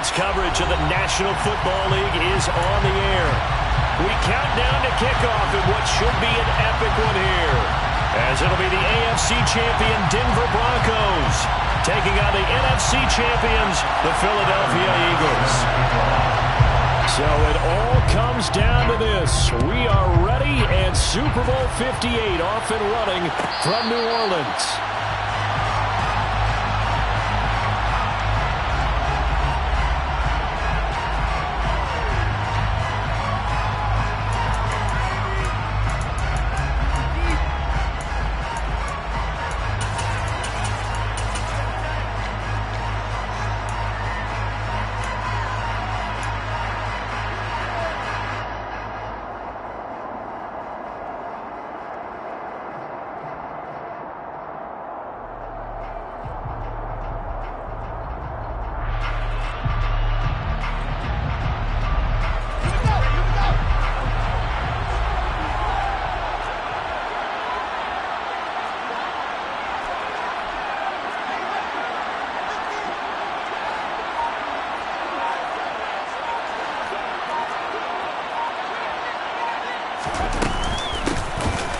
Sports coverage of the National Football League is on the air. We count down to kickoff in what should be an epic one here, as it'll be the AFC champion Denver Broncos taking on the NFC champions, the Philadelphia Eagles. So it all comes down to this. We are ready, and Super Bowl 58 off and running from New Orleans.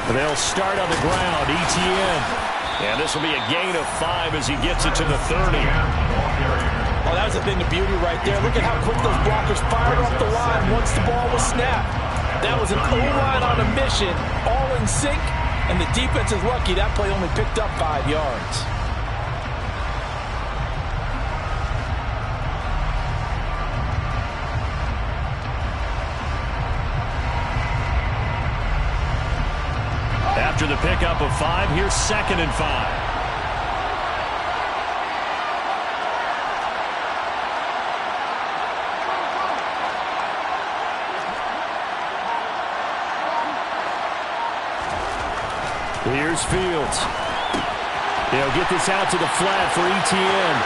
They'll start on the ground, ETN. And this will be a gain of 5 as he gets it to the 30. Oh, that was a thing of beauty right there. Look at how quick those blockers fired off the line once the ball was snapped. That was an O-line on a mission, all in sync, and the defense is lucky that play only picked up 5 yards. After the pickup of 5, here's 2nd and 5. Here's Fields. He'll get this out to the flat for ETN.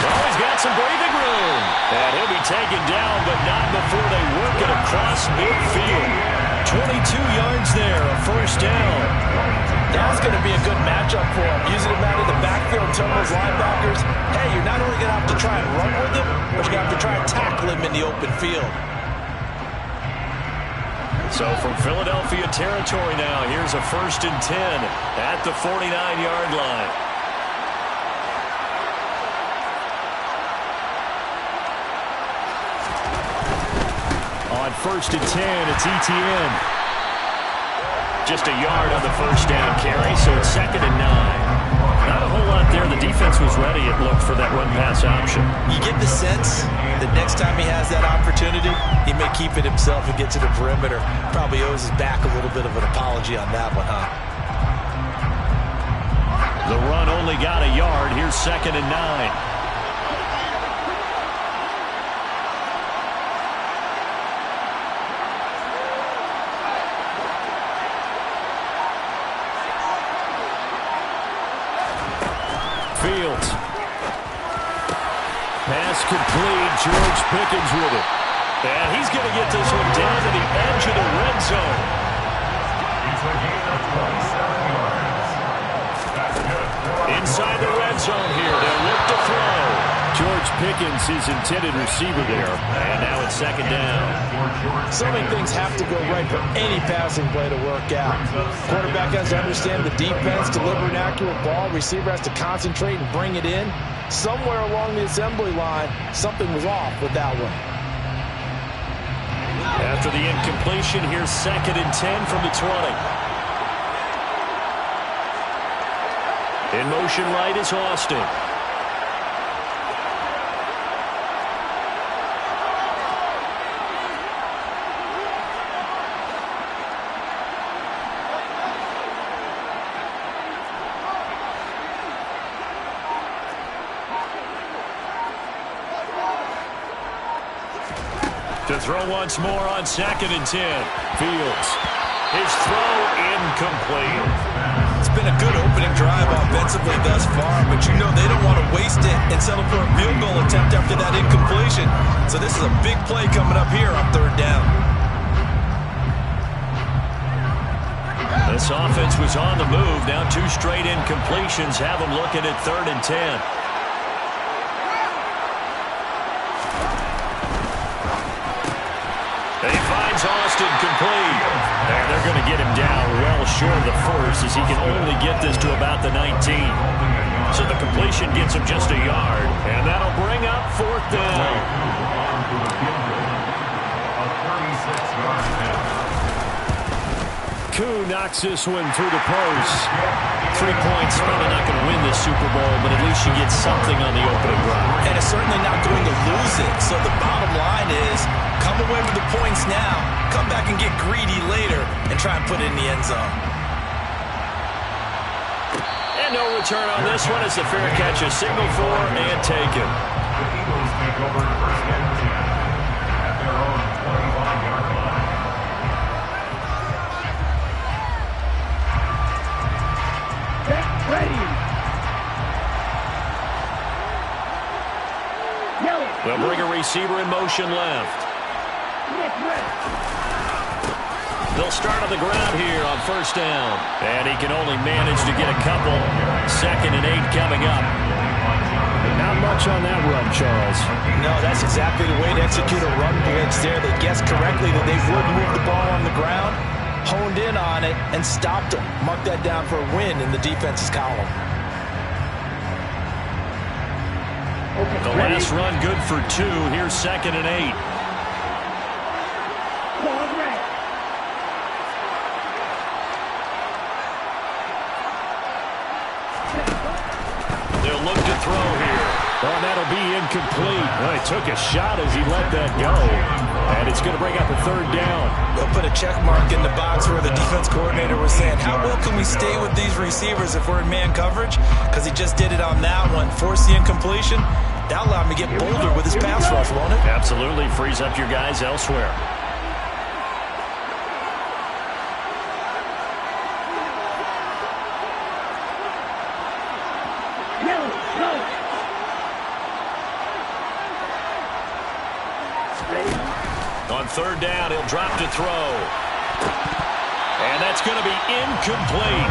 Oh, he's got some breathing room. And he'll be taken down, but not before they work it across midfield. 22 yards there, a first down. That's going to be a good matchup for him. Using him out of the backfield, telling those linebackers, hey, you're not only going to have to try and run with him, but you're going to have to try and tackle him in the open field. So from Philadelphia territory now, here's a 1st and 10 at the 49-yard line. On 1st and 10, it's ETN. Just a yard on the first down carry, so it's 2nd and 9. Not a whole lot there. The defense was ready, it looked, for that run-pass option. You get the sense that next time he has that opportunity, he may keep it himself and get to the perimeter. Probably owes his back a little bit of an apology on that one, huh? The run only got a yard. Here's 2nd and 9. Fields. Pass complete. George Pickens with it. And he's going to get this one down to the edge of the red zone. Inside the red zone here. They'll look to throw. George Pickens, his intended receiver there. And now it's 2nd down. So many things have to go right for any passing play to work out. Quarterback has to understand the defense, deliver an accurate ball. Receiver has to concentrate and bring it in. Somewhere along the assembly line, something was off with that one. After the incompletion, here's 2nd and 10 from the 20. In motion right is Austin. To throw once more on 2nd and 10. Fields. His throw incomplete. It's been a good opening drive offensively thus far, but you know they don't want to waste it and settle for a field goal attempt after that incompletion. So this is a big play coming up here on 3rd down. This offense was on the move. Now 2 straight incompletions have them looking at 3rd and 10. finds Austin complete. And they're going to get him down well short of the first as he can only get this to about the 19. So the completion gets him just a yard, and that'll bring up 4th down. Koo knocks this one through the post. 3 points, probably not going to win this Super Bowl, but at least you get something on the opening drive. And it's certainly not going to lose it. So the bottom line is, come away with the points now, come back and get greedy later, and try and put it in the end zone. And no return on this one as the fair catch is signaled for and taken. The Eagles take over first and 10 at their own 25-yard line. Ready. They'll bring a receiver in motion left. They'll start on the ground here on 1st down. And he can only manage to get a couple. 2nd and 8 coming up. Not much on that run, Charles. No, that's exactly the way to execute a run blitz there. They guessed correctly that they would move the ball on the ground, honed in on it, and stopped them. Mark that down for a win in the defense's column. The last run good for 2. Here's 2nd and 8. They'll look to throw here. Oh, that'll be incomplete. Well, he took a shot as he let that go. And it's going to bring up a 3rd down. They'll put a check mark in the box where the defense coordinator was saying, how well can we stay with these receivers if we're in man coverage? Because he just did it on that one. Force the incompletion. That'll allow him to get bolder with his pass rush, won't it? Absolutely. Frees up your guys elsewhere. On 3rd down, he'll drop to throw. And that's going to be incomplete.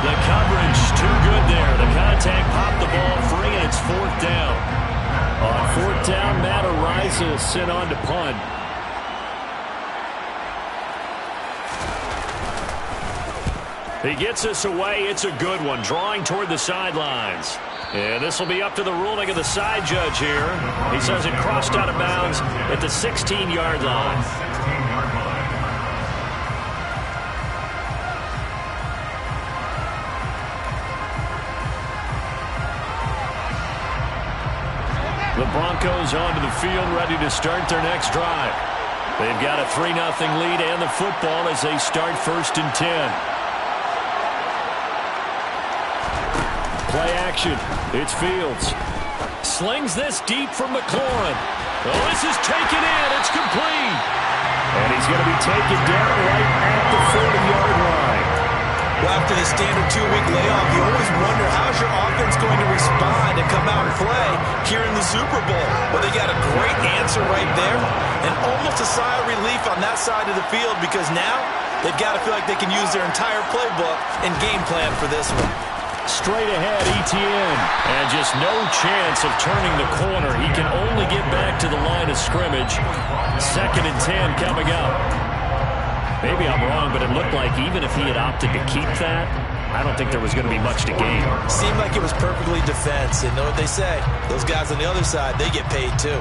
The coverage too good there. The contact popped the ball free, and it's 4th down. On 4th down, Matt Araiza sent on to punt. He gets us away. It's a good one, drawing toward the sidelines. And this will be up to the ruling of the side judge here. He says it crossed out of bounds at the 16-yard line. The Broncos onto the field, ready to start their next drive. They've got a 3-0 lead and the football as they start 1st and 10. Play action. It's Fields. Slings this deep from McLaurin. Oh, this is taken in. It's complete. And he's going to be taken down right at the 40-yard line. Well, after the standard 2-week layoff, you always wonder how's your offense going to respond and come out and play here in the Super Bowl. Well, they got a great answer right there and almost a sigh of relief on that side of the field because now they've got to feel like they can use their entire playbook and game plan for this one. Straight ahead, Etienne. And just no chance of turning the corner. He can only get back to the line of scrimmage. 2nd and 10 coming up. Maybe I'm wrong, but it looked like even if he had opted to keep that, I don't think there was going to be much to gain. Seemed like it was perfectly defense. And know what they say? Those guys on the other side, they get paid too.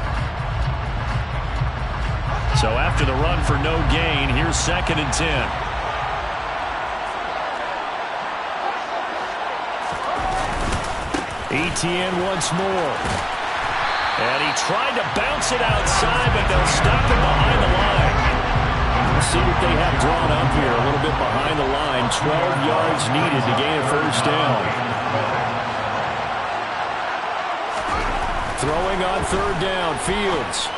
So after the run for no gain, here's 2nd and 10. Etienne once more. And he tried to bounce it outside, but they'll stop him behind the line. Let's see what they have drawn up here. A little bit behind the line. 12 yards needed to gain a 1st down. Throwing on 3rd down, Fields.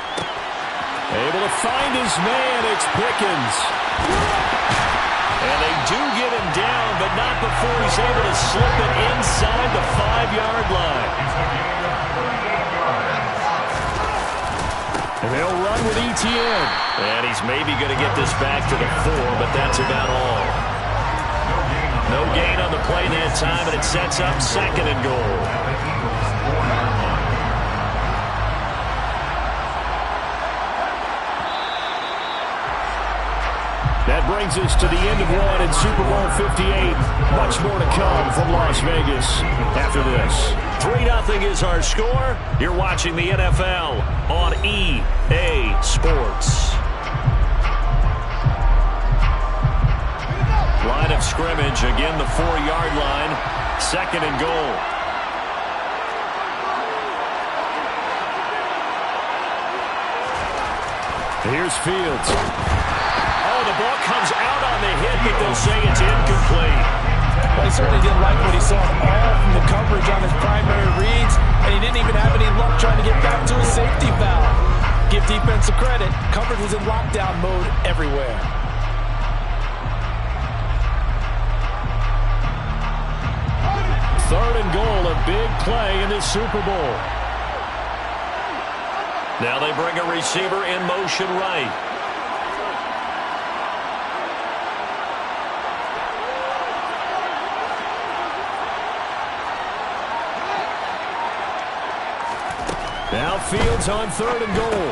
Able to find his man. It's Pickens. And they do get him down, but not before he's able to slip it inside the 5-yard line. And they'll run with Etienne. And he's maybe going to get this back to the 4, but that's about all. No gain on the play that time, and it sets up 2nd and goal. that brings us to the end of one in Super Bowl 58. Much more to come from Las Vegas after this. 3-0 is our score. You're watching the NFL on EA Sports. Line of scrimmage, again the 4-yard line. 2nd and goal. Here's Fields. Oh, the ball comes out on the hit, but they'll say it's incomplete. Well, he certainly didn't like what he saw all from the coverage on his primary reads, and he didn't even have any luck trying to get back to his safety valve. Give defense a credit. Coverage was in lockdown mode everywhere. Third and goal, a big play in this Super Bowl. Now they bring a receiver in motion right. Now Fields on 3rd and goal.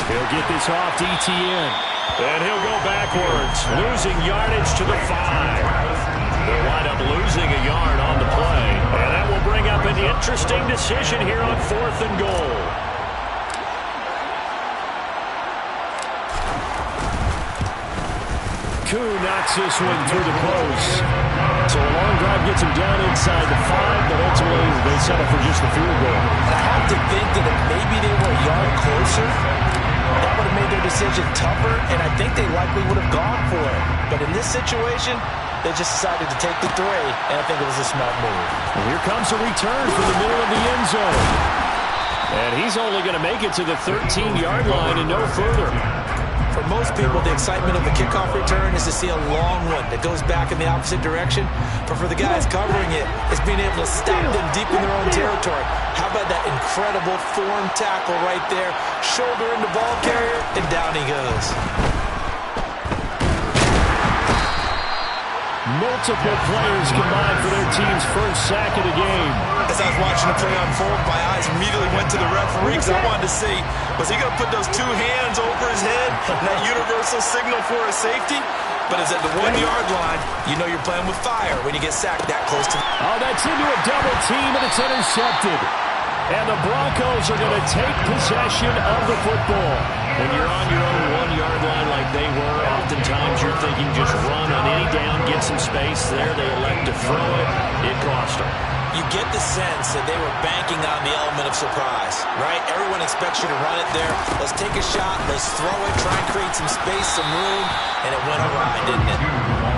He'll get this off to ETN. And he'll go backwards, losing yardage to the 5. They'll wind up losing a yard on the play. And that will bring up an interesting decision here on 4th and goal. Koo knocks this one through the post. So a long drive gets him down inside the 5, but ultimately they settle for just the field goal. And I have to think that if maybe they were a yard closer, that would have made their decision tougher, and I think they likely would have gone for it. But in this situation, they just decided to take the 3, and I think it was a smart move. And here comes a return from the middle of the end zone. And he's only going to make it to the 13-yard line and no further. For most people, the excitement of the kickoff return is to see a long one that goes back in the opposite direction. But for the guys covering it, it's being able to stop them deep in their own territory. How about that incredible form tackle right there? Shoulder in the ball carrier, and down he goes. Multiple players combined for their team's first sack of the game. As I was watching the play unfold, my eyes immediately went to the referee because I wanted to see, was he going to put those 2 hands over his head, that universal signal for a safety? But it's at the 1-yard line, you know you're playing with fire when you get sacked that close to the... Oh, that's into a double team, and it's intercepted. And the Broncos are going to take possession of the football. When you're on your own 1-yard line like they were, oftentimes you're thinking just run on any down, get some space there. They elect to throw it. It cost them. You get the sense that they were banking on the element of surprise, right? Everyone expects you to run it there. Let's take a shot. Let's throw it. Try and create some space, some room. And it went awry, didn't it?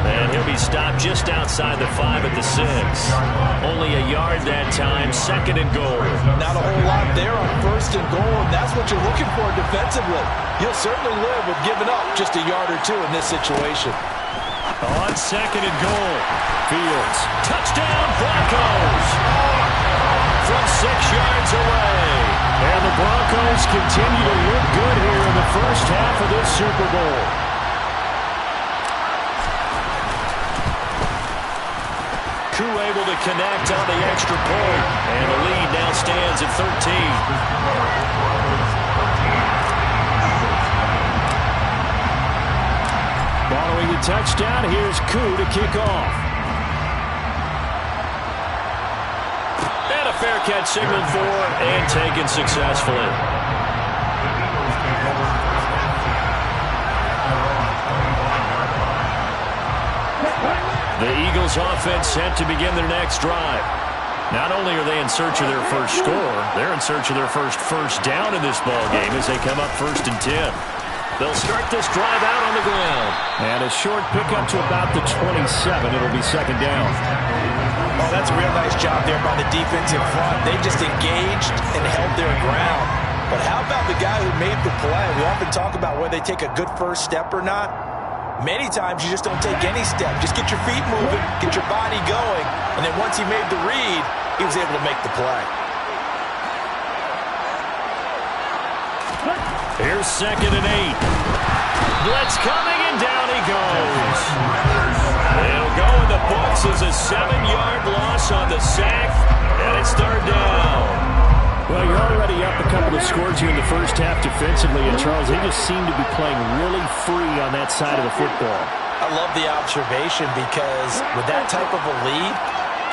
And he'll be stopped just outside the 5 at the 6. Only a yard that time. 2nd and goal. Not a whole lot there on 1st and goal, and that's what you're looking for defensively. You'll certainly live with giving up just a yard or 2 in this situation. On 2nd and goal. Fields. Touchdown, Broncos! From 6 yards away. And the Broncos continue to look good here in the first half of this Super Bowl. Koo able to connect on the extra point. And the lead now stands at 13. Following the touchdown, here's Koo to kick off. And a fair catch signaled for and taken successfully. The Eagles offense set to begin their next drive. Not only are they in search of their first score, they're in search of their first down in this ball game as they come up 1st and 10. They'll start this drive out on the ground. And a short pickup to about the 27. It'll be 2nd down. Oh, that's a real nice job there by the defense in front. They just engaged and held their ground. But how about the guy who made the play? We often talk about whether they take a good first step or not. Many times you just don't take any step. Just get your feet moving, get your body going. And then once he made the read, he was able to make the play. Here's 2nd and 8. Blitz coming, and down he goes. It'll go in the books as a 7-yard loss on the sack, and it's 3rd down. Well, you're already up a couple of scores here in the first half defensively, and Charles, they just seem to be playing really free on that side of the football. I love the observation because with that type of a lead,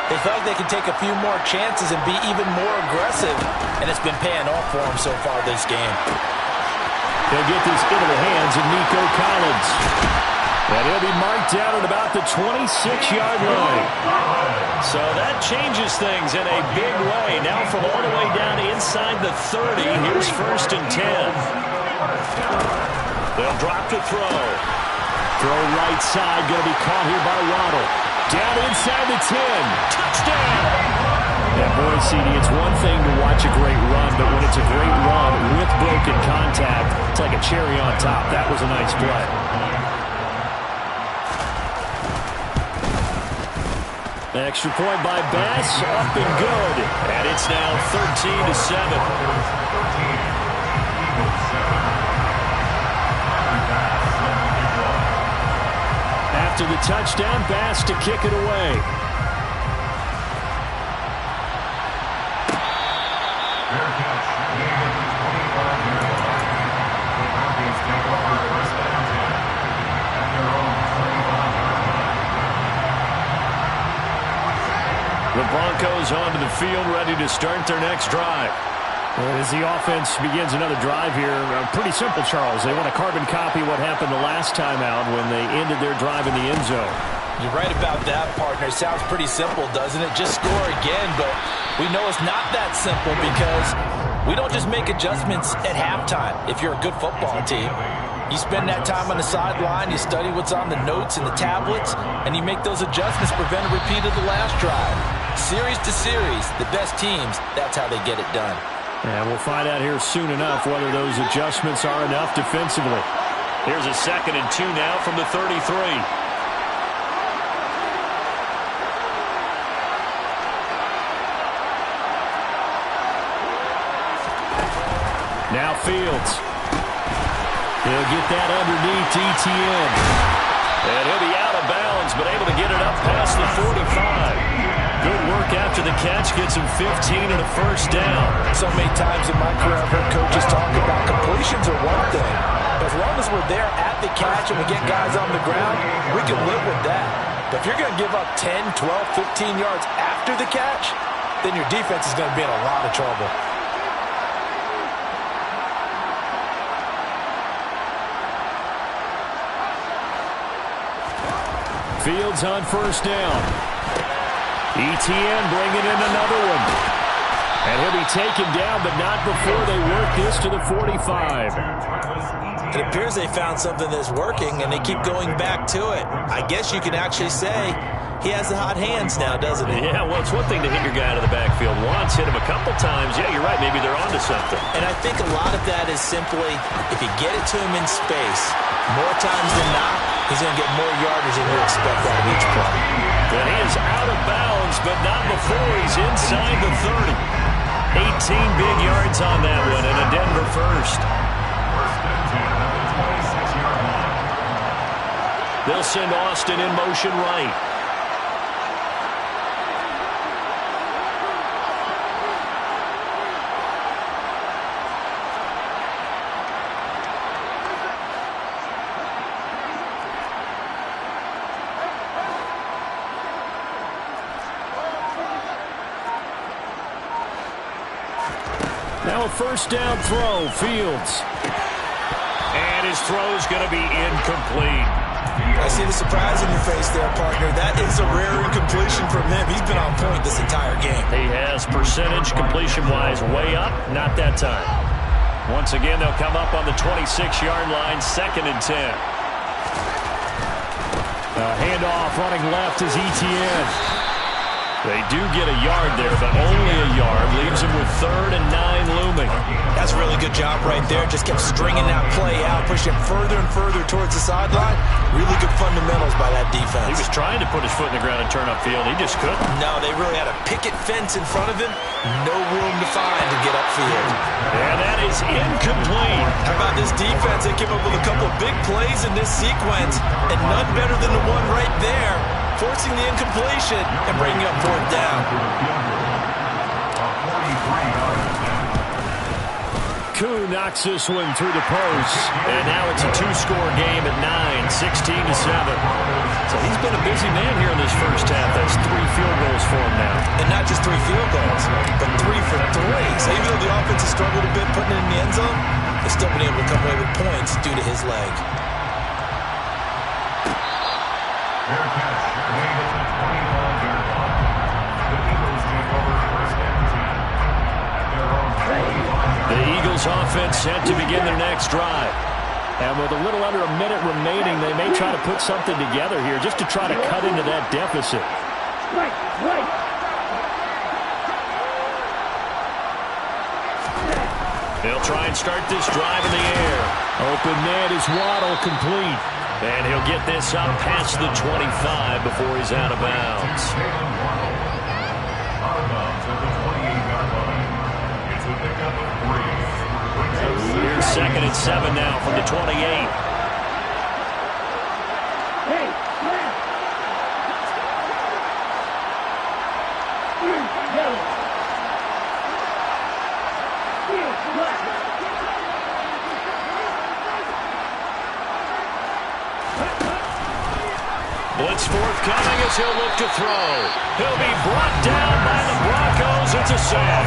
they feel like they can take a few more chances and be even more aggressive, and it's been paying off for them so far this game. They'll get this into the hands of Nico Collins. And he'll be marked down at about the 26-yard line. So that changes things in a big way. Now from all the way down inside the 30, here's 1st and 10. They'll drop to throw. Throw right side, going to be caught here by Waddle. Down inside the 10. Touchdown! And boy, CD, it's one thing to watch a great run, but when it's a great run with broken contact, it's like a cherry on top. That was a nice play. Extra point by Bass, up and good. And it's now 13-7. After the touchdown, Bass to kick it away. The Broncos onto the field, ready to start their next drive. Well, as the offense begins another drive here, pretty simple, Charles. They want to carbon copy what happened the last time out when they ended their drive in the end zone. You're right about that, partner. Sounds pretty simple, doesn't it? Just score again, but we know it's not that simple because we don't just make adjustments at halftime if you're a good football team. You spend that time on the sideline, you study what's on the notes and the tablets, and you make those adjustments to prevent a repeat of the last drive. Series to series, the best teams, that's how they get it done. And we'll find out here soon enough whether those adjustments are enough defensively. Here's a 2nd and 2 now from the 33. Now Fields. He'll get that underneath Etienne. And he'll be out of bounds, but able to get it up past the 45. Good work after the catch. Gets him 15 and a 1st down. So many times in my career I've heard coaches talk about completions are one thing. As long as we're there at the catch and we get guys on the ground, we can live with that. But if you're going to give up 10, 12, 15 yards after the catch, then your defense is going to be in a lot of trouble. Fields on 1st down. Etienne bringing in another one. And he'll be taken down, but not before they work this to the 45. It appears they found something that's working, and they keep going back to it. I guess you can actually say he has the hot hands now, doesn't he? Yeah, well, it's one thing to hit your guy out of the backfield once, hit him a couple times. Yeah, you're right. Maybe they're onto something. And I think a lot of that is simply if you get it to him in space, more times than not, he's going to get more yardage than you expect out of each play. And he is out of bounds, but not before he's inside the 30. 18 big yards on that one, and a Denver first. They'll send Austin in motion right. Now a 1st down throw, Fields. And his throw's going to be incomplete. I see the surprise in your face there, partner. That is a rare incompletion from him. He's been on point this entire game. He has percentage completion-wise way up, not that time. Once again, they'll come up on the 26-yard line, 2nd and 10. Handoff running left is Etienne. They do get a yard there, but only a yard. Leaves him with 3rd and 9 looming. That's a really good job right there. Just kept stringing that play out, pushing further and further towards the sideline. Really good fundamentals by that defense. He was trying to put his foot in the ground and turn upfield. He just couldn't. No, they really had a picket fence in front of him. No room to find to get upfield. And that is incomplete. How about this defense? They came up with a couple of big plays in this sequence, and none better than the one right there, forcing the incompletion and bringing up 4th down. knocks this one through the post. And now it's a two-score game at 9, 16-7. So he's been a busy man here in this first half. That's 3 field goals for him now. And not just 3 field goals, but 3 for 3. So even though the offense has struggled a bit putting it in the end zone, they've still been able to come away with points due to his leg. Fair catch made at the 25-yard line. The Eagles take over first and 10 at their own 25-yard line. The Eagles offense set to begin their next drive. And with a little under a minute remaining, they may try to put something together here just to try to cut into that deficit. They'll try and start this drive in the air. Open net is Waddle, complete. And he'll get this up past the 25 before he's out of bounds. Out of bounds at the 28-yard line. It's a pickup of 3. Here's 2nd and 7 now from the 28. Blitz forthcoming as he'll look to throw. He'll be brought down by the Broncos. It's a sack.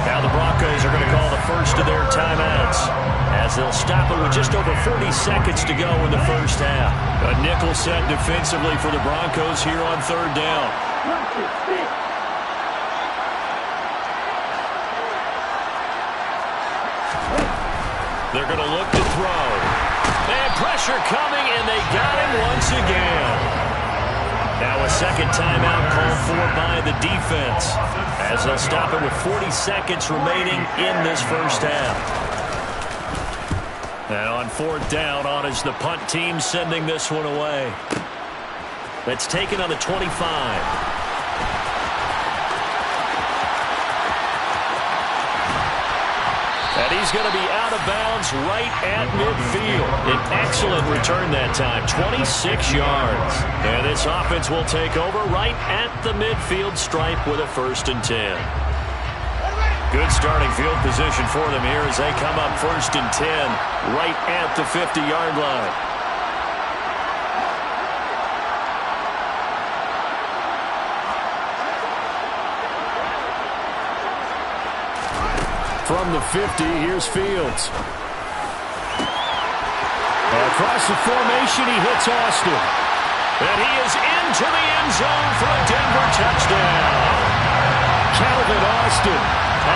Now the Broncos are going to call the first of their timeouts as they'll stop it with just over 40 seconds to go in the first half. A nickel set defensively for the Broncos here on 3rd down. They're going to look to throw. And pressure coming, and they got him once again. Now a second timeout called for by the defense as they'll stop it with 40 seconds remaining in this first half. Now on 4th down, on is the punt team sending this one away. That's taken on the 25. And he's going to be out of bounds right at midfield. An excellent return that time, 26 yards. And this offense will take over right at the midfield stripe with a 1st and 10. Good starting field position for them here as they come up 1st and 10 right at the 50-yard line. From the 50, here's Fields. Across the formation, he hits Austin. And he is into the end zone for a Denver touchdown. Calvin Austin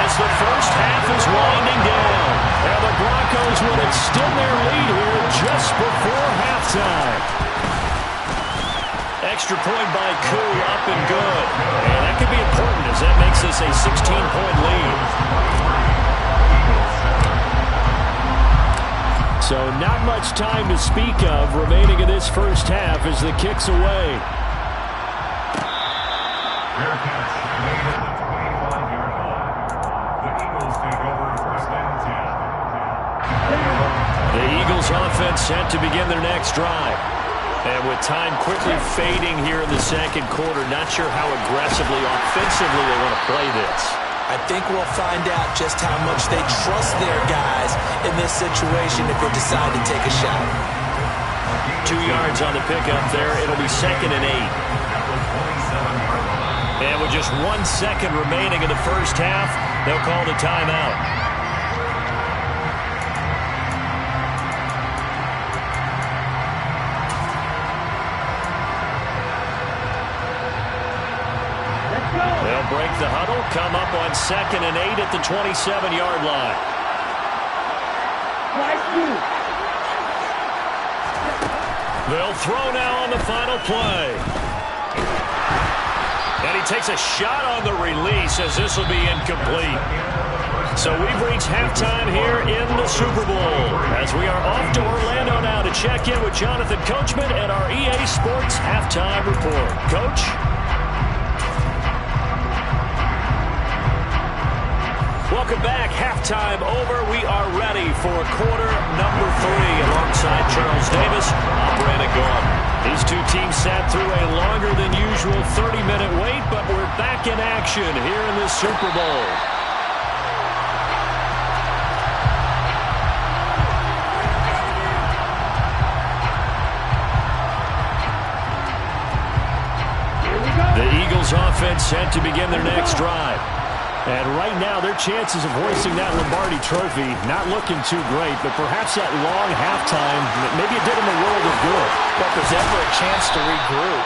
as the first half is winding down. And the Broncos will extend their lead here just before halftime. Extra point by Koo, up and good. And that could be important as that makes this a 16-point lead. So not much time to speak of remaining in this first half as the kick's away. Fair catch made at the 25-yard line. The Eagles take over first and 10. The Eagles offense set to begin their next drive. And with time quickly fading here in the second quarter, not sure how aggressively, offensively they want to play this. I think we'll find out just how much they trust their guys in this situation if they decide to take a shot. 2 yards on the pickup there. It'll be 2nd and 8. And with just 1 second remaining in the first half, they'll call the timeout. They'll break the huddle, come up on 2nd and 8 at the 27-yard line. They'll throw now on the final play. And he takes a shot on the release as this will be incomplete. So we've reached halftime here in the Super Bowl as we are off to Orlando now to check in with Jonathan Coachman and our EA Sports Halftime Report. Coach? Welcome back. Halftime over. We are ready for quarter number 3 alongside Charles Davis. I'm Brandon Gaudin. These two teams sat through a longer than usual 30-minute wait, but we're back in action here in the Super Bowl. offense set to begin their next drive. And right now, their chances of hoisting that Lombardi trophy not looking too great, but perhaps that long halftime, maybe it did them a world of good. But there's ever a chance to regroup.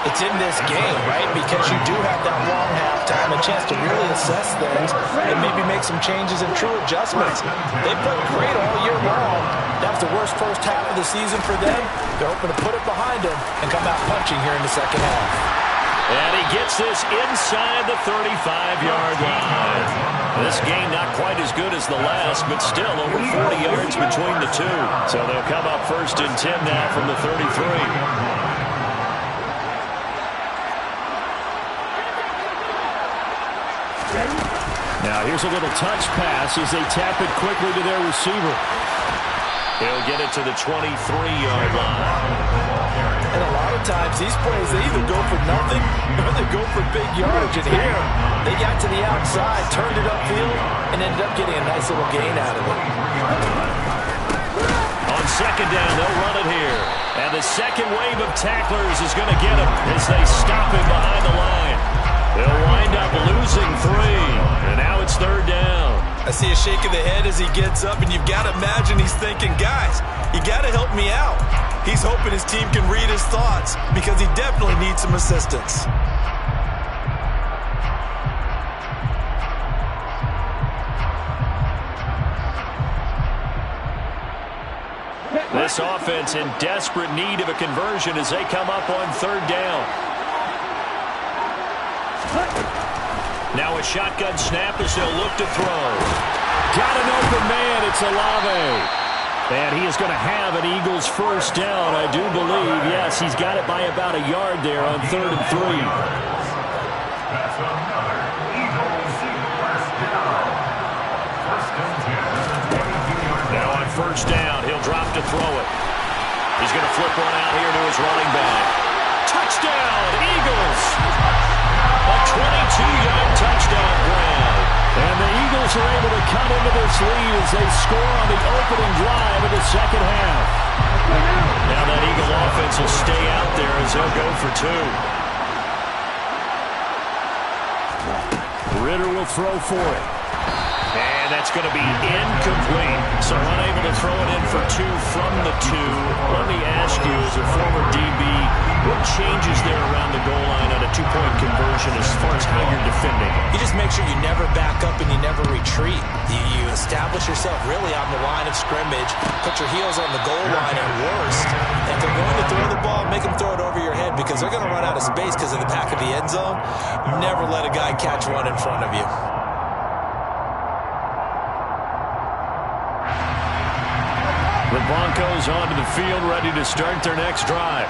It's in this game, right? Because you do have that long halftime, a chance to really assess things and maybe make some changes and true adjustments. They played great all year long. That was the worst first half of the season for them. They're hoping to put it behind them and come out punching here in the second half. And he gets this inside the 35-yard line. This game not quite as good as the last, but still over 40 yards between the two. So they'll come up 1st and 10 now from the 33. Now here's a little touch pass as they tap it quickly to their receiver. He'll get it to the 23-yard line. And a lot of times, these plays, they either go for nothing or they go for big yardage. And here, they got to the outside, turned it upfield, and ended up getting a nice little gain out of it. On second down, they'll run it here. And the second wave of tacklers is going to get him as they stop him behind the line. They'll wind up losing 3. And now it's 3rd down. I see a shake of the head as he gets up, and you've got to imagine he's thinking, guys, you got to help me out. He's hoping his team can read his thoughts because he definitely needs some assistance. This offense in desperate need of a conversion as they come up on 3rd down. Now a shotgun snap as they'll look to throw. Got an open man. It's Olave. And he is going to have an Eagles first down, I do believe. Yes, he's got it by about a yard there on 3rd and 3. That's another Eagles first down. 1st and 10. Now on 1st down, he'll drop to throw it. He's going to flip one out here to his running back. Touchdown, Eagles! A 22-yard touchdown grab. And the Eagles are able to cut into this lead as they score on the opening drive of the second half. Now that Eagle offense will stay out there as they'll go for 2. Ritter will throw for it. And that's going to be incomplete. So unable to throw it in for 2 from the 2. Let me ask you, as a former DB, what changes there around the goal line on a 2-point conversion as far as how you're defending? You just make sure you never back up and you never retreat. You establish yourself really on the line of scrimmage, put your heels on the goal line at worst. If they're going to throw the ball, make them throw it over your head because they're going to run out of space because of the back of the end zone. Never let a guy catch one in front of you. The Broncos onto the field, ready to start their next drive.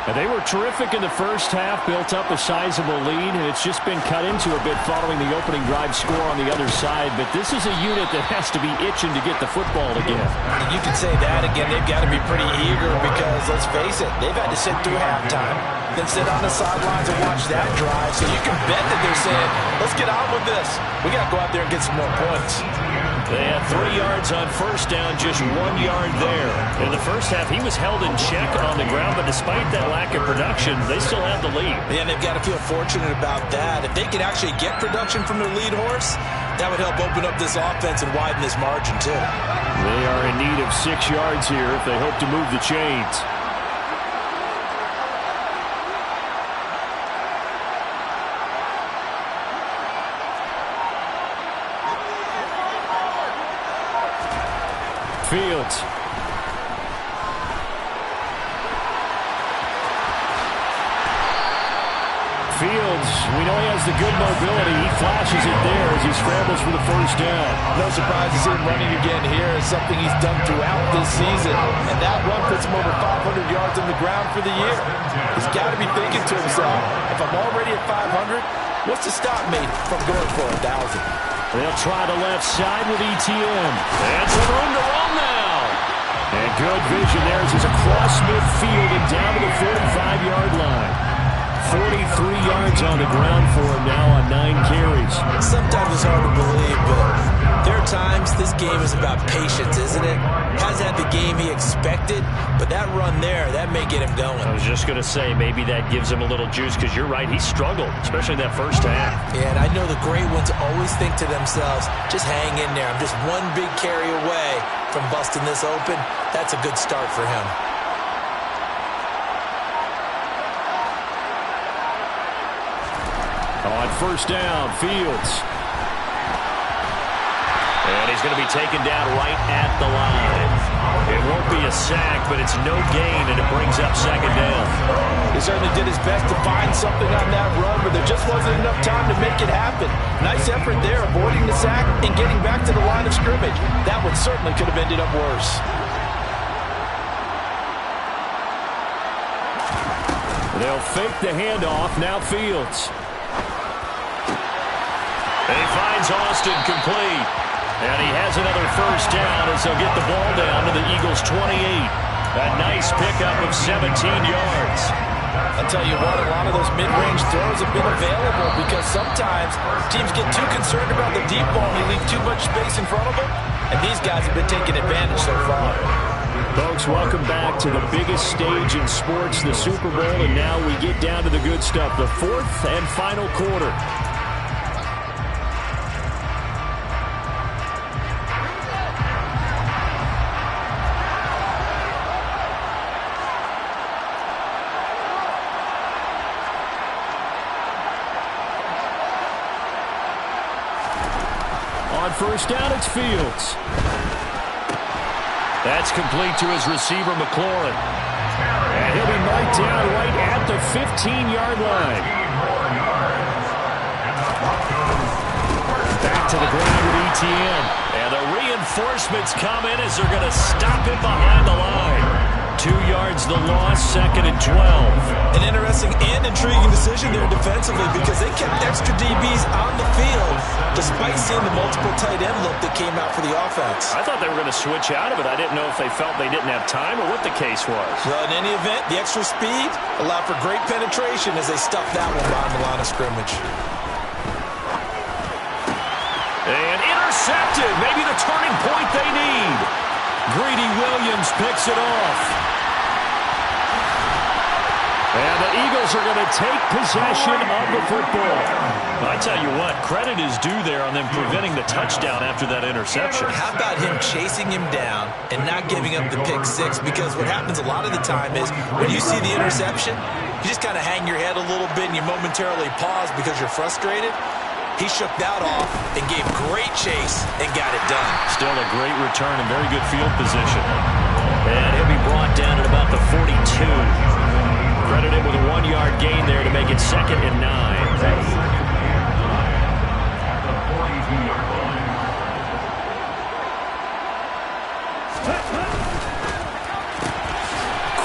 And they were terrific in the first half, built up a sizable lead, and it's just been cut into a bit following the opening drive score on the other side. But this is a unit that has to be itching to get the football again. You could say that again. They've got to be pretty eager because, let's face it, they've had to sit through halftime, then sit on the sidelines and watch that drive. So you can bet that they're saying, let's get on with this. We got to go out there and get some more points. They had 3 yards on 1st down, just 1 yard there. In the first half, he was held in check on the ground, but despite that lack of production, they still have the lead. And they've got to feel fortunate about that. If they could actually get production from their lead horse, that would help open up this offense and widen this margin too. They are in need of 6 yards here if they hope to move the chains. Fields. Fields, we know he has the good mobility. He flashes it there as he scrambles for the first down. No surprise to see him running again here. It's something he's done throughout this season. And that run puts him over 500 yards on the ground for the year. He's got to be thinking to himself, if I'm already at 500, what's to stop me from going for 1,000? They'll try the left side with ETN. And some room to run now. And good vision there as he's across midfield and down to the 45-yard line. 43 yards on the ground for him now on 9 carries. Sometimes it's hard to believe, but there are sometimes this game is about patience, isn't it? Hasn't had the game he expected, but that run there, that may get him going. I was just going to say, maybe that gives him a little juice, because you're right, he struggled, especially in that first half. Yeah, and I know the great ones always think to themselves, just hang in there. I'm just one big carry away from busting this open. That's a good start for him. On first down, Fields. And he's going to be taken down right at the line. It won't be a sack, but it's no gain, and it brings up second down. He certainly did his best to find something on that run, but there just wasn't enough time to make it happen. Nice effort there, avoiding the sack and getting back to the line of scrimmage. That one certainly could have ended up worse. They'll fake the handoff. Now Fields. And he finds Austin complete. And he has another first down as they'll get the ball down to the Eagles' 28. A nice pickup of 17 yards. I'll tell you what, a lot of those mid-range throws have been available because sometimes teams get too concerned about the deep ball and they leave too much space in front of them. And these guys have been taking advantage so far. Folks, welcome back to the biggest stage in sports, the Super Bowl, and now we get down to the good stuff, the fourth and final quarter. On first down, it's Fields. That's complete to his receiver, McLaurin. And he'll be marked down right at the 15-yard line. Back to the ground with Etienne. And the reinforcements come in as they're going to stop him behind the line. 2 yards the loss, second and 12. An interesting and intriguing decision there defensively because they kept extra DBs on the field despite seeing the multiple tight end look that came out for the offense. I thought they were going to switch out of it. I didn't know if they felt they didn't have time or what the case was. Well, in any event, the extra speed allowed for great penetration as they stuffed that one behind the line of scrimmage. And intercepted. Maybe the turning point they need. Greedy Williams picks it off. And the Eagles are going to take possession of the football. I tell you what, credit is due there on them preventing the touchdown after that interception. How about him chasing him down and not giving up the pick six? Because what happens a lot of the time is when you see the interception, you just kind of hang your head a little bit and you momentarily pause because you're frustrated. He shook that off and gave great chase and got it done. Still a great return and very good field position. And he'll be brought down at about the 42. Credited with a 1-yard gain there to make it second and 9.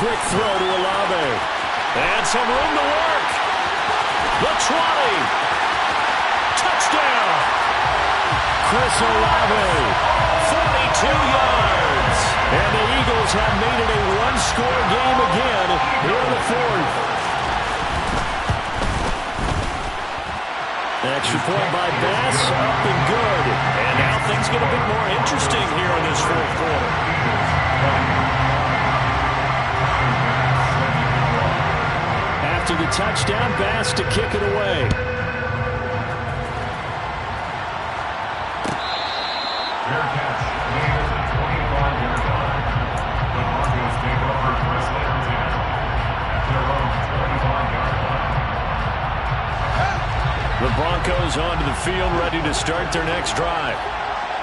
Quick throw to Olave. And some room to work. The 20. Touchdown! Chris Olave, 42 yards. And the Eagles have made it a one-score game again here in the fourth. Extra point by Bass, up and good. And now things get a bit more interesting here in this fourth quarter. After the touchdown, Bass to kick it away. The Broncos onto the field, ready to start their next drive.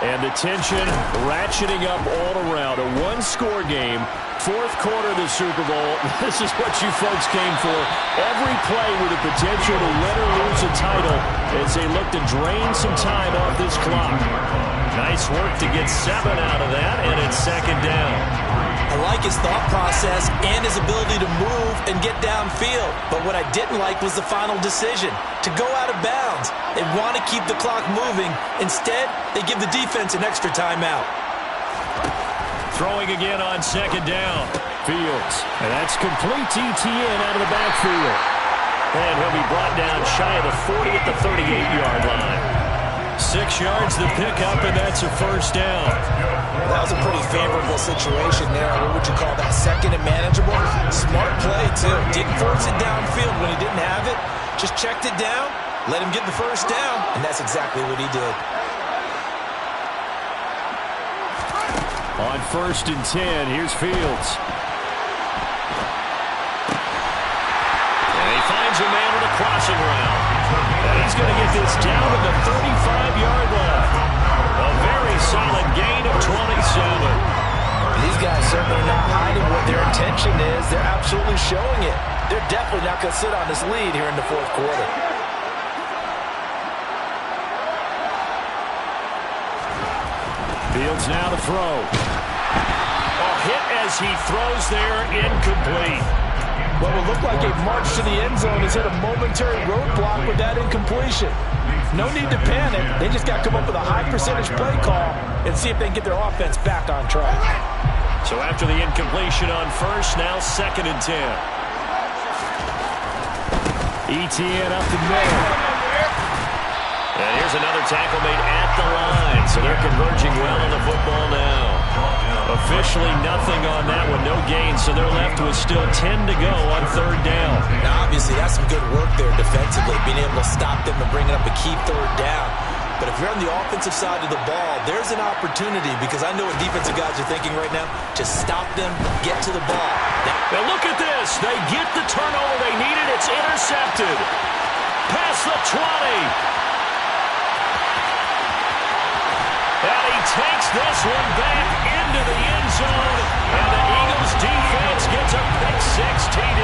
And the tension ratcheting up all around. A one-score game, fourth quarter of the Super Bowl. This is what you folks came for. Every play with the potential to win or lose a title as they look to drain some time off this clock. Nice work to get 7 out of that, and it's second down. I like his thought process and his ability to move and get downfield. But what I didn't like was the final decision, to go out of bounds. They want to keep the clock moving. Instead, they give the defense an extra timeout. Throwing again on second down. Fields. And that's complete to Etienne out of the backfield. And he'll be brought down shy of the 40 at the 38-yard line. 6 yards the pickup, and that's a first down. That was a pretty favorable situation there. What would you call that? Second and manageable? Smart play, too. Didn't force it downfield when he didn't have it. Just checked it down, let him get the first down, and that's exactly what he did. On 1st and 10, here's Fields. And he finds a man on a crossing route. And he's going to get this down to the 35-yard line. A very solid gain of 27. These guys certainly not hiding what their intention is. They're absolutely showing it. They're definitely not going to sit on this lead here in the fourth quarter. Fields now to throw. A hit as he throws there, incomplete. What will look like a march to the end zone has hit a momentary roadblock with that incompletion. No need to panic. They just got to come up with a high percentage play call and see if they can get their offense back on track. So after the incompletion on 1st, now 2nd and 10. ETN up the middle. And here's another tackle made at the line. So they're converging well on the football now. Officially nothing on that one, no gain. So they're left with still 10 to go on 3rd down. Now, obviously, that's some good work there defensively, being able to stop them and bringing up a key 3rd down. But if you're on the offensive side of the ball, there's an opportunity, because I know what defensive guys are thinking right now. Just stop them, get to the ball. Now look at this. They get the turnover they needed. It's intercepted. Past the 20. And he takes this one back into the end zone, and the Eagles defense gets a pick-6 TD.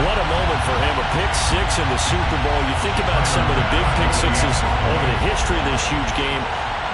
What a moment for him, a pick-6 in the Super Bowl. You think about some of the big pick-6s over the history of this huge game.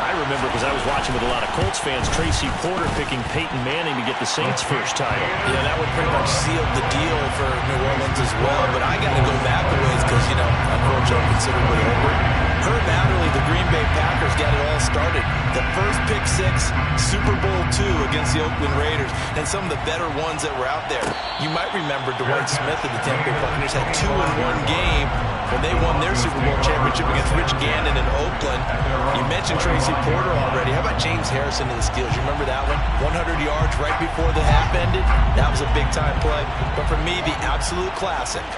I remember, because I was watching with a lot of Colts fans, Tracy Porter picking Peyton Manning to get the Saints' first title. Yeah, that would pretty much seal the deal for New Orleans as well. But I got to go back a ways because, you know, unfortunately, considerably older. Herb Adderley, the Green Bay Packers, got it all started. The first pick-6, Super Bowl II against the Oakland Raiders, and some of the better ones that were out there. You might remember Dwight Smith of the Tampa Bay Buccaneers had 2 in one game when they won their Super Bowl championship against Rich Gannon in Oakland. You mentioned Tracy Porter already. How about James Harrison of the Steelers? You remember that one? 100 yards right before the half ended. That was a big-time play. But for me, the absolute classic,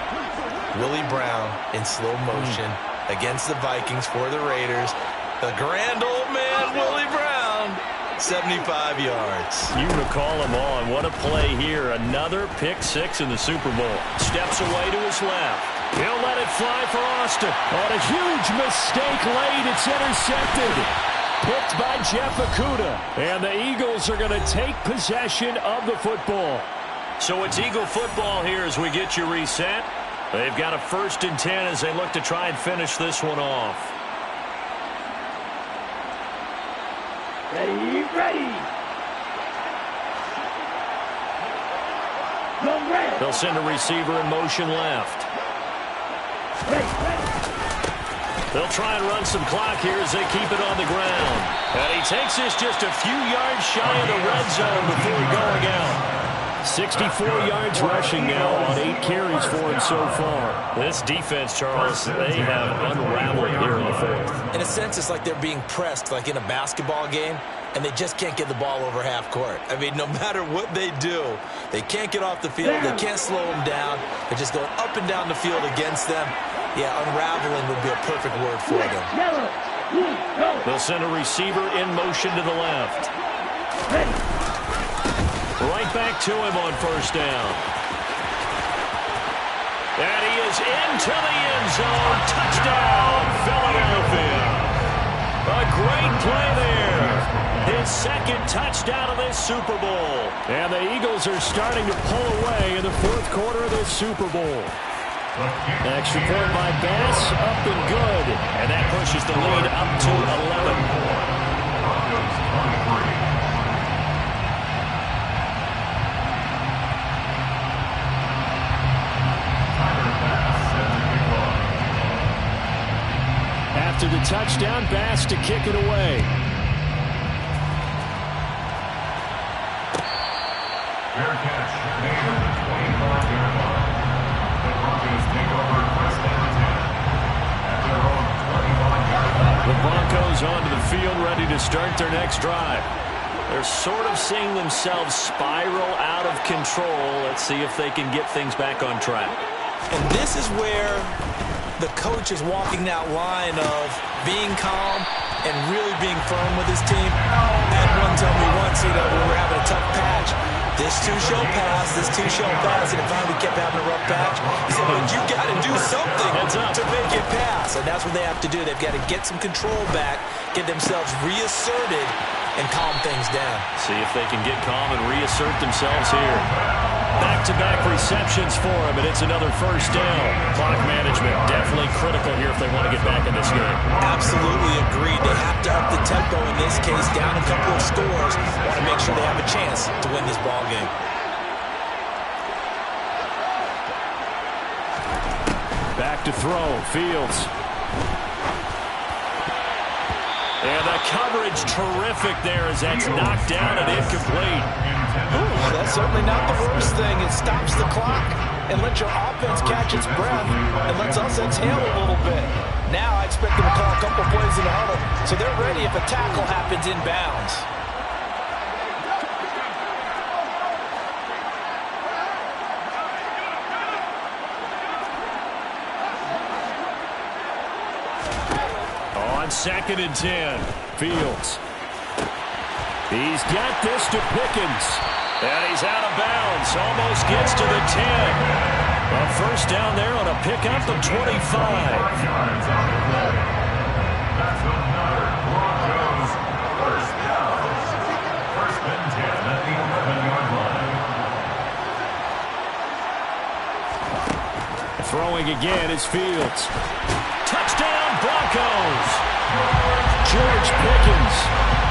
Willie Brown in slow motion against the Vikings for the Raiders. The grand old man, Willie Brown, 75 yards. You recall him on. What a play here. Another pick-6 in the Super Bowl. Steps away to his left. He'll let it fly for Austin. On a huge mistake late, it's intercepted. Picked by Jeff Okudah. And the Eagles are going to take possession of the football. So it's Eagle football here as we get you reset. They've got a 1st and 10 as they look to try and finish this one off. Ready, ready. Go red. They'll send a receiver in motion left. They'll try and run some clock here as they keep it on the ground. And he takes this just a few yards shy of the red zone before going out. 64 yards rushing now on 8 carries for him so far. This defense, Charles, they have unraveled here in the 4th. In a sense, it's like they're being pressed like in a basketball game, and they just can't get the ball over half court. I mean, no matter what they do, they can't get off the field. They can't slow them down. They're just going up and down the field against them. Yeah, unraveling would be a perfect word for them. They'll send a receiver in motion to the left. Right back to him on 1st down. And he is into the end zone. Touchdown, Philadelphia. A great play there. His 2nd touchdown of this Super Bowl. And the Eagles are starting to pull away in the 4th quarter of this Super Bowl. Extra point by Bass, up and good. And that pushes the lead up to 11. After the touchdown, Bass to kick it away. Fair catch made at the 25-yard line. The Broncos take over 1st and 10 at their own 25-yard line. The Broncos onto the field, ready to start their next drive. They're sort of seeing themselves spiral out of control. Let's see if they can get things back on track. And this is where the coach is walking that line of being calm and really being firm with his team. I had one tell me once, when we were having a tough patch, this too shall pass, this too shall pass, and finally we kept having a rough patch. He said, but you got to do something to make it pass, and that's what they have to do. They've got to get some control back, get themselves reasserted, and calm things down. See if they can get calm and reassert themselves here. Back-to-back receptions for him, and it's another first down. Clock management definitely critical here if they want to get back in this game. Absolutely agreed. They have to up the tempo in this case, down a couple of scores. Want to make sure they have a chance to win this ball game. Back to throw, Fields. And the coverage terrific there as that's knocked down and incomplete. Ooh, that's certainly not the worst thing. It stops the clock and lets your offense catch its breath and lets us exhale a little bit. Now I expect them to call a couple plays in the huddle so they're ready if a tackle happens inbounds. On 2nd and 10, Fields. He's got this to Pickens. And he's out of bounds. Almost gets to the 10. A first down there on a pickup of 25. That's another Broncos first down. 1st and 10 at the 11-yard line. Throwing again is Fields. Touchdown, Broncos. George Pickens,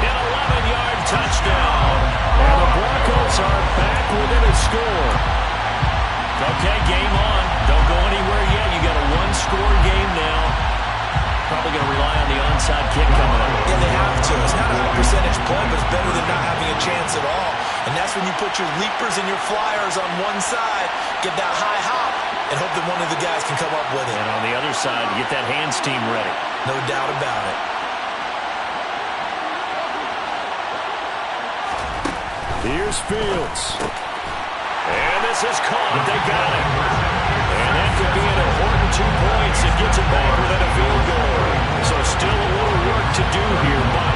an 11-yard touchdown. And the Broncos are back within a score. Okay, game on. Don't go anywhere yet. You got a one-score game now. Probably going to rely on the onside kick coming up. Yeah, they have to. It's not a high percentage play, but it's better than not having a chance at all. And that's when you put your leapers and your flyers on one side, get that high hop, and hope that one of the guys can come up with it. And on the other side, get that hands team ready. No doubt about it. Here's Fields. And this is caught. They got it. And that could be an important 2 points. It gets it back within a field goal. So still a little work to do here, but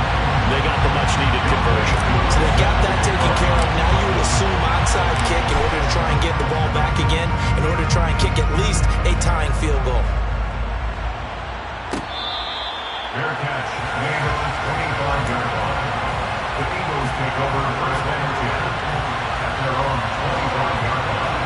they got the much-needed conversion. So they got that taken care of. Now you would assume onside kick in order to try and get the ball back again, in order to try and kick at least a tying field goal. Fair catch made at the 25-yard line. The Eagles take over 1st and 10 at their own 25-yard line.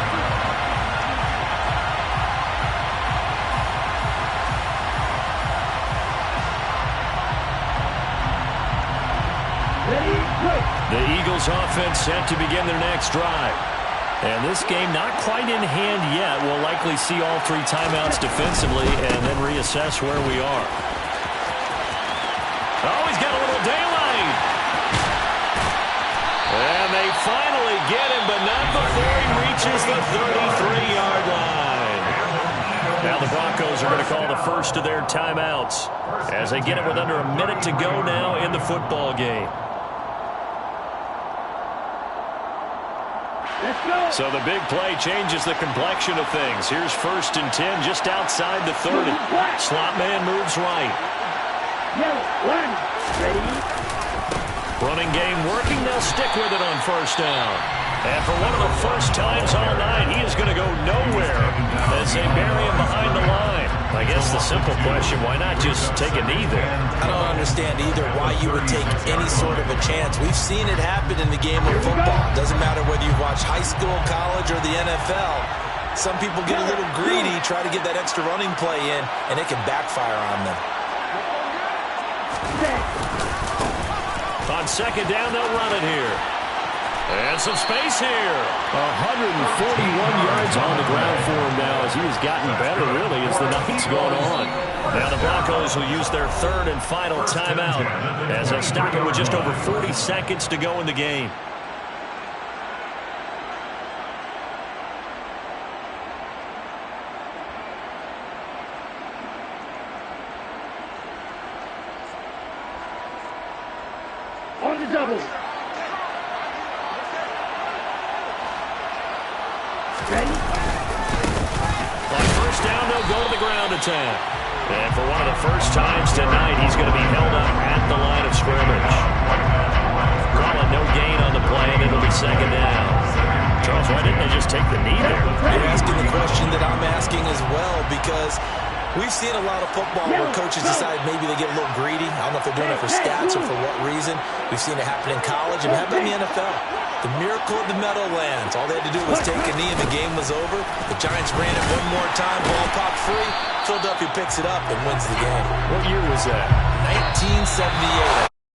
The Eagles offense set to begin their next drive. And this game not quite in hand yet. We'll likely see all 3 timeouts defensively and then reassess where we are. Oh, he's got a little daylight. And they finally get him, but not before he reaches the 33-yard line. Now the Broncos are going to call the first of their timeouts as they get it with under a minute to go now in the football game. So the big play changes the complexion of things. Here's 1st and 10 just outside the 30. Slot man moves right. Running game working. They'll stick with it on 1st down. And for one of the first times all night, he is going to go nowhere as they bury him behind the line. I guess the simple question, why not just take a knee there? I don't understand either why you would take any sort of a chance. We've seen it happen in the game of football. Doesn't matter whether you watch high school, college, or the NFL. Some people get a little greedy, try to get that extra running play in, and it can backfire on them. On 2nd down, they'll run it here. And some space here. 141 yards on the ground for him now as he has gotten better, really, as the night's gone on. Now the Broncos will use their 3rd and final timeout as they stop it with just over 40 seconds to go in the game. On the double. Ready? On first down, they'll go to the ground attack. And for one of the first times tonight, he's going to be held up at the line of scrimmage. Calling no gain on the play, and it'll be second down. Charles, why didn't they just take the knee there? You're asking the question that I'm asking as well, because we've seen a lot of football where coaches decide maybe they get a little greedy. I don't know if they're doing it for stats or for what reason. We've seen it happen in college and it happened in the NFL. The miracle of the Meadowlands. All they had to do was take a knee and the game was over. The Giants ran it one more time. Ball popped free. Philadelphia picks it up and wins the game. What year was that? 1978.